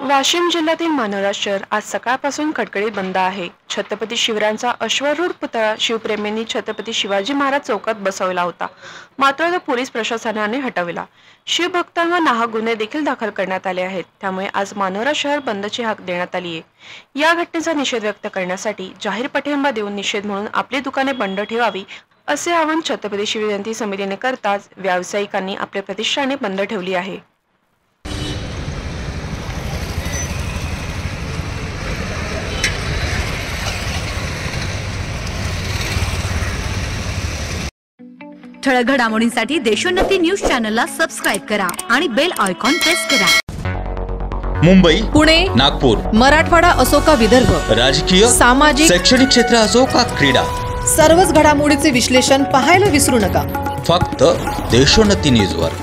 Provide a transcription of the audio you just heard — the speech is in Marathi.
वाशिम जिल्ह्यातील मानोरा शहर आज सकाळपासून कडकडीत बंद आहे। छत्रपती शिवरायांचा अश्वारूढ पुतळा शिवप्रेमींनी छत्रपती शिवाजी महाराज चौकात बसवला होता, मात्र तो पोलीस प्रशासनाने हटवला। शिवभक्तांवर नाहक गुन्हे देखील दाखल करण्यात आले आहेत। त्यामुळे आज मानोरा शहर बंदची हाक देण्यात आली आहे। या घटनेचा निषेध व्यक्त करण्यासाठी जाहीर पाठिंबा देऊन निषेध म्हणून आपली दुकाने बंद ठेवावी असे आवाहन छत्रपती शिवजयंती समितीने करताच व्यावसायिकांनी आपली प्रतिष्ठाने बंद ठेवली आहे। ठळक घडामोडींसाठी देशोन्नती न्यूज चॅनलला सबस्क्राइब करा आणि बेल आयकॉन प्रेस करा। मुंबई, पुणे, नागपूर, मराठवाडा असो का विदर्भ, राजकीय, सामाजिक, शैक्षणिक क्षेत्र असो का क्रीडा, सर्वच घडामोडीचे विश्लेषण पाहायला विसरू नका। फक्त देशोन्नती न्यूजवर।